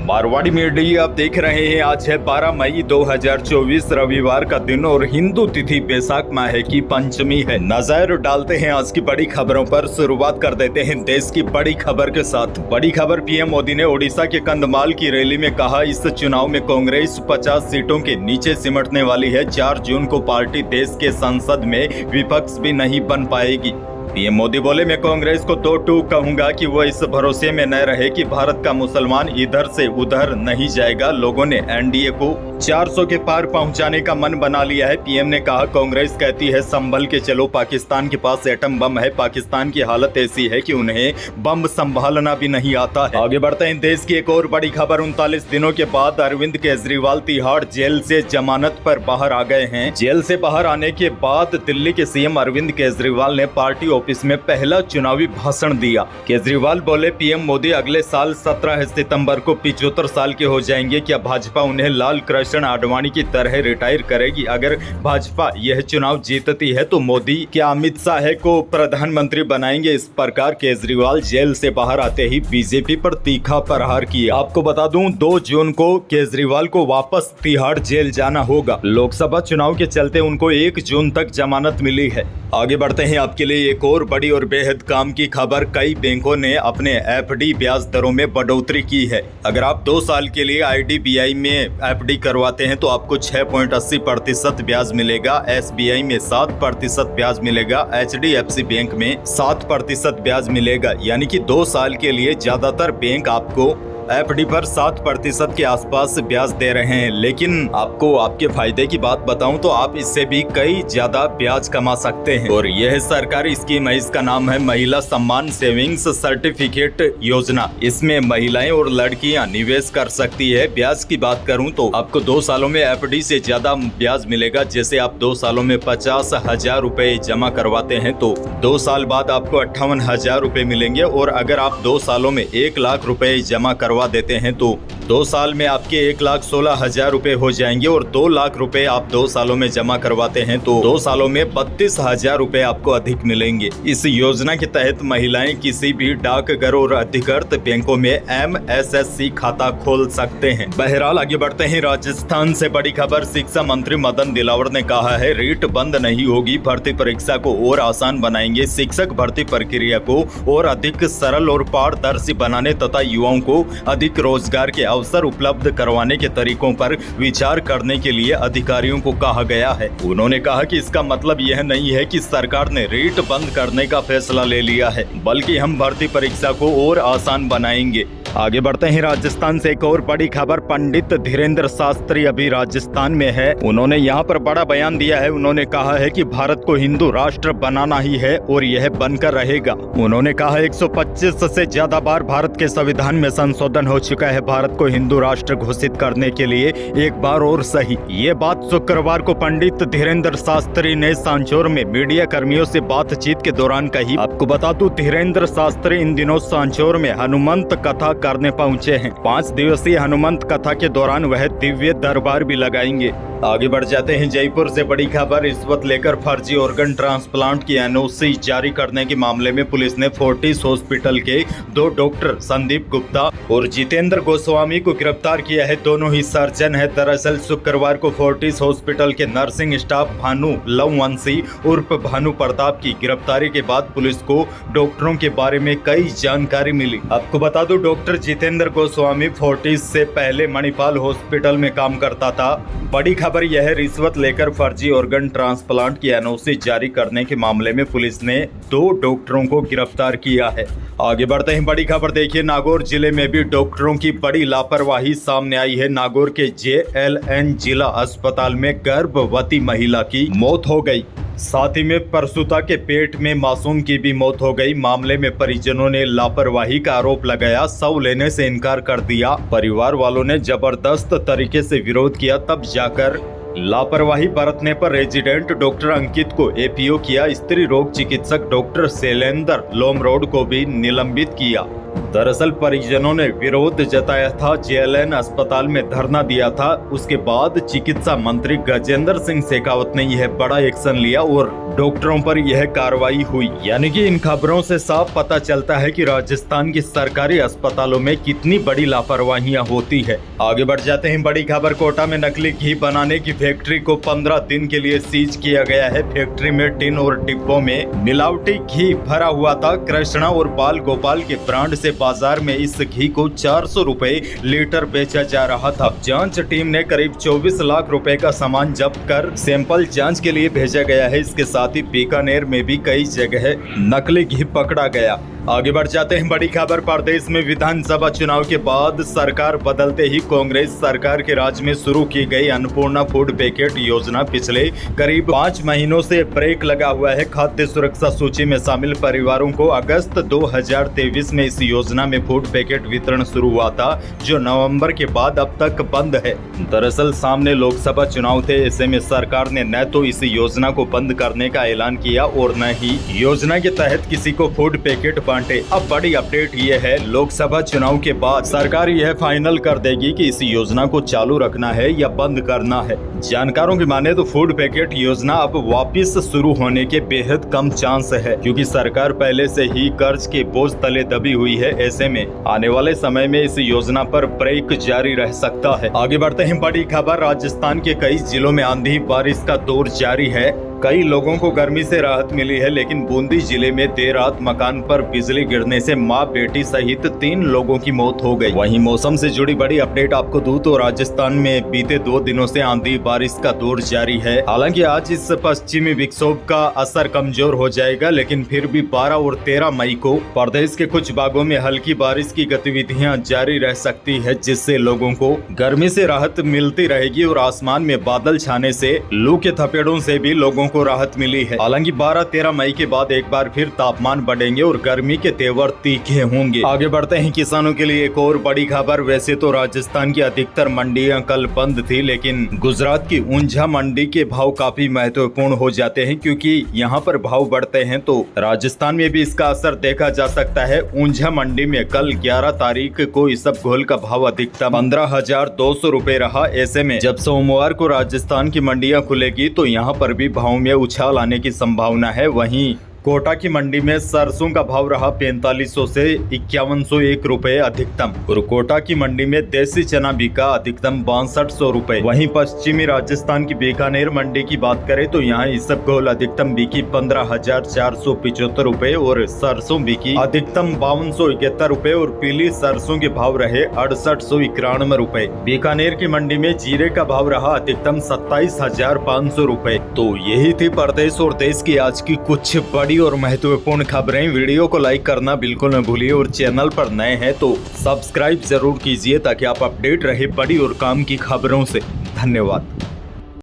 Marwari media आप देख रहे हैं। आज है 12 मई 2024 रविवार का दिन और हिंदू तिथि बैसाख माह की पंचमी है। नजर डालते हैं आज की बड़ी खबरों पर। शुरुआत कर देते हैं देश की बड़ी खबर के साथ। बड़ी खबर, पीएम मोदी ने ओडिशा के कंधमाल की रैली में कहा, इस चुनाव में कांग्रेस 50 सीटों के नीचे सिमटने वाली है। 4 जून को पार्टी देश के संसद में विपक्ष भी नहीं बन पाएगी। पीएम मोदी बोले, मैं कांग्रेस को 2 टूक कहूंगा कि वो इस भरोसे में न रहे कि भारत का मुसलमान इधर से उधर नहीं जाएगा। लोगों ने एनडीए को 400 के पार पहुंचाने का मन बना लिया है। पीएम ने कहा, कांग्रेस कहती है संभल के चलो, पाकिस्तान के पास एटम बम है। पाकिस्तान की हालत ऐसी है कि उन्हें बम संभालना भी नहीं आता है। आगे बढ़ते हैं। देश की एक और बड़ी खबर, 39 दिनों के बाद अरविंद केजरीवाल तिहाड़ जेल से जमानत पर बाहर आ गए हैं। जेल से बाहर आने के बाद दिल्ली के सीएम अरविंद केजरीवाल ने पार्टी ऑफिस में पहला चुनावी भाषण दिया। केजरीवाल बोले, पीएम मोदी अगले साल 17 सितंबर को 75 साल के हो जाएंगे। क्या भाजपा उन्हें लाल कृष्ण आडवाणी की तरह रिटायर करेगी? अगर भाजपा यह चुनाव जीतती है तो मोदी क्या अमित शाह को प्रधानमंत्री बनाएंगे? इस प्रकार केजरीवाल जेल से बाहर आते ही बीजेपी पर तीखा प्रहार किया। आपको बता दूं, 2 जून को केजरीवाल को वापस तिहाड़ जेल जाना होगा। लोकसभा चुनाव के चलते उनको 1 जून तक जमानत मिली है। आगे बढ़ते हैं। आपके लिए एक और बड़ी और बेहद काम की खबर, कई बैंकों ने अपने एफडी ब्याज दरों में बढ़ोतरी की है। अगर आप 2 साल के लिए आईडीबीआई में एफडी करवाते हैं तो आपको 6.80% ब्याज मिलेगा। एसबीआई में 7% ब्याज मिलेगा। एचडीएफसी बैंक में 7% ब्याज मिलेगा। यानी कि 2 साल के लिए ज्यादातर बैंक आपको एफडी पर 7% के आसपास ब्याज दे रहे हैं। लेकिन आपको आपके फायदे की बात बताऊं तो आप इससे भी कई ज्यादा ब्याज कमा सकते हैं। और यह सरकारी स्कीम है, इसका नाम है महिला सम्मान सेविंग्स सर्टिफिकेट योजना। इसमें महिलाएं और लड़कियां निवेश कर सकती है। ब्याज की बात करूं तो आपको 2 सालों में एफडी से ज्यादा ब्याज मिलेगा। जैसे आप 2 सालों में 50,000 रुपए जमा करवाते हैं तो 2 साल बाद आपको 58,000 रुपए मिलेंगे। और अगर आप 2 सालों में 1 लाख रुपए जमा करवा देते हैं तो 2 साल में आपके 1,16,000 रुपए हो जाएंगे। और 2 लाख रुपए आप 2 सालों में जमा करवाते हैं तो 2 सालों में 32,000 रुपए आपको अधिक मिलेंगे। इस योजना के तहत महिलाएं किसी भी डाकघर और अधिकृत बैंकों में MSSC खाता खोल सकते हैं। बहरहाल आगे बढ़ते हैं। राजस्थान से बड़ी खबर, शिक्षा मंत्री मदन दिलावर ने कहा है, रीट बंद नहीं होगी, भर्ती परीक्षा को और आसान बनाएंगे। शिक्षक भर्ती प्रक्रिया को और अधिक सरल और पारदर्शी बनाने तथा युवाओं को अधिक रोजगार के अवसर उपलब्ध करवाने के तरीकों पर विचार करने के लिए अधिकारियों को कहा गया है। उन्होंने कहा कि इसका मतलब यह नहीं है कि सरकार ने रीट बंद करने का फैसला ले लिया है, बल्कि हम भर्ती परीक्षा को और आसान बनाएंगे। आगे बढ़ते हैं। राजस्थान से एक और बड़ी खबर, पंडित धीरेन्द्र शास्त्री अभी राजस्थान में है। उन्होंने यहाँ पर बड़ा बयान दिया है। उन्होंने कहा है कि भारत को हिंदू राष्ट्र बनाना ही है और यह बनकर रहेगा। उन्होंने कहा, 125 से ज्यादा बार भारत के संविधान में संशोधन हो चुका है। भारत को हिंदू राष्ट्र घोषित करने के लिए एक बार और सही। ये बात शुक्रवार को पंडित धीरेन्द्र शास्त्री ने सांचौर में मीडिया कर्मियों से बातचीत के दौरान कही। आपको बता दूं, धीरेन्द्र शास्त्री इन दिनों सांचौर में हनुमंत कथा करने पहुंचे हैं। 5 दिवसीय हनुमंत कथा के दौरान वह दिव्य दरबार भी लगाएंगे। आगे बढ़ जाते हैं। जयपुर से बड़ी खबर, रिश्वत लेकर फर्जी ऑर्गन ट्रांसप्लांट की एनओसी जारी करने के मामले में पुलिस ने फोर्टिस हॉस्पिटल के 2 डॉक्टर संदीप गुप्ता और जितेंद्र गोस्वामी को गिरफ्तार किया है। दोनों ही सर्जन है। दरअसल शुक्रवार को फोर्टिस हॉस्पिटल के नर्सिंग स्टाफ भानु लववंशी उर्फ भानु प्रताप की गिरफ्तारी के बाद पुलिस को डॉक्टरों के बारे में कई जानकारी मिली। आपको बता दूं, डॉक्टर जितेंद्र गोस्वामी फोर्टिस से पहले मणिपाल हॉस्पिटल में काम करता था। बड़ी खबर यह है, रिश्वत लेकर फर्जी ऑर्गन ट्रांसप्लांट की एनओसी जारी करने के मामले में पुलिस ने 2 डॉक्टरों को गिरफ्तार किया है। आगे बढ़ते हैं। बड़ी खबर देखिए, नागौर जिले में भी डॉक्टरों की बड़ी लापरवाही सामने आई है। नागौर के JLN जिला अस्पताल में गर्भवती महिला की मौत हो गई। साथ ही में प्रसूता के पेट में मासूम की भी मौत हो गई। मामले में परिजनों ने लापरवाही का आरोप लगाया, शव लेने से इनकार कर दिया। परिवार वालों ने जबरदस्त तरीके से विरोध किया, तब जाकर लापरवाही बरतने पर रेजिडेंट डॉक्टर अंकित को एपीओ किया। स्त्री रोग चिकित्सक डॉक्टर शैलेंद्र लोमरोड को भी निलंबित किया। दरअसल परिजनों ने विरोध जताया था, JLN अस्पताल में धरना दिया था। उसके बाद चिकित्सा मंत्री गजेंद्र सिंह शेखावत ने यह बड़ा एक्शन लिया और डॉक्टरों पर यह कार्रवाई हुई। यानी कि इन खबरों से साफ पता चलता है कि राजस्थान की सरकारी अस्पतालों में कितनी बड़ी लापरवाहियां होती है। आगे बढ़ जाते हैं, बड़ी खबर। कोटा में नकली घी बनाने की फैक्ट्री को 15 दिन के लिए सीज किया गया है। फैक्ट्री में टिन और डिब्बों में मिलावटी घी भरा हुआ था। कृष्णा और बाल गोपाल के ब्रांड से बाजार में इस घी को 400 रुपए लीटर बेचा जा रहा था। जांच टीम ने करीब 24 लाख रुपए का सामान जब्त कर सैंपल जांच के लिए भेजा गया है। इसके साथ ही बीकानेर में भी कई जगह नकली घी पकड़ा गया। आगे बढ़ जाते हैं, बड़ी खबर। प्रदेश में विधानसभा चुनाव के बाद सरकार बदलते ही कांग्रेस सरकार के राज में शुरू की गई अन्नपूर्णा फूड पैकेट योजना पिछले करीब 5 महीनों से ब्रेक लगा हुआ है। खाद्य सुरक्षा सूची में शामिल परिवारों को अगस्त 2023 में इस योजना में फूड पैकेट वितरण शुरू हुआ था, जो नवंबर के बाद अब तक बंद है। दरअसल सामने लोकसभा चुनाव थे, ऐसे में सरकार ने न तो इस योजना को बंद करने का ऐलान किया और न ही योजना के तहत किसी को फूड पैकेट बांटे। अब बड़ी अपडेट ये है, लोकसभा चुनाव के बाद सरकार यह फाइनल कर देगी कि इस योजना को चालू रखना है या बंद करना है। जानकारों की माने तो फूड पैकेट योजना अब वापस शुरू होने के बेहद कम चांस है, क्योंकि सरकार पहले से ही कर्ज के बोझ तले दबी हुई है। ऐसे में आने वाले समय में इस योजना पर ब्रेक जारी रह सकता है। आगे बढ़ते हैं, बड़ी खबर। राजस्थान के कई जिलों में आंधी बारिश का दौर जारी है। कई लोगों को गर्मी से राहत मिली है, लेकिन बूंदी जिले में देर रात मकान पर बिजली गिरने से मां बेटी सहित 3 लोगों की मौत हो गई। वहीं मौसम से जुड़ी बड़ी अपडेट आपको दूं तो राजस्थान में बीते 2 दिनों से आंधी बारिश का दौर जारी है। हालांकि आज इस पश्चिमी विक्षोभ का असर कमजोर हो जाएगा, लेकिन फिर भी 12 और 13 मई को प्रदेश के कुछ भागों में हल्की बारिश की गतिविधियां जारी रह सकती है, जिससे लोगों को गर्मी से राहत मिलती रहेगी और आसमान में बादल छाने से लू के थपेड़ों से भी लोगों को राहत मिली है। हालांकि 12-13 मई के बाद एक बार फिर तापमान बढ़ेंगे और गर्मी के तेवर तीखे होंगे। आगे बढ़ते हैं, किसानों के लिए एक और बड़ी खबर। वैसे तो राजस्थान की अधिकतर मंडियां कल बंद थी, लेकिन गुजरात की ऊंझा मंडी के भाव काफी महत्वपूर्ण हो जाते हैं, क्योंकि यहां पर भाव बढ़ते हैं तो राजस्थान में भी इसका असर देखा जा सकता है। ऊंझा मंडी में कल 11 तारीख को इसबगोल का भाव अधिकतम 15,200 रुपए रहा। ऐसे में जब सोमवार को राजस्थान की मंडियां खुलेगी तो यहाँ पर भी भाव में उछाल आने की संभावना है। वहीं कोटा की मंडी में सरसों का भाव रहा 4500 से 5101 रुपए अधिकतम और कोटा की मंडी में देसी चना बिका अधिकतम 6200 रुपए। वहीं पश्चिमी राजस्थान की बीकानेर मंडी की बात करें तो यहाँ इसबगोल अधिकतम बिकी 15,475 रुपए और सरसों बिकी अधिकतम 5271 रुपए और पीली सरसों के भाव रहे 6891 रुपए। बीकानेर की मंडी में जीरे का भाव रहा अधिकतम 27,500 रुपए। तो यही थी प्रदेश और देश की आज की कुछ बड़ी और महत्वपूर्ण खबरें। वीडियो को लाइक करना बिल्कुल न भूलिए और चैनल पर नए हैं तो सब्सक्राइब जरूर कीजिए, ताकि आप अपडेट रहे बड़ी और काम की खबरों से। धन्यवाद।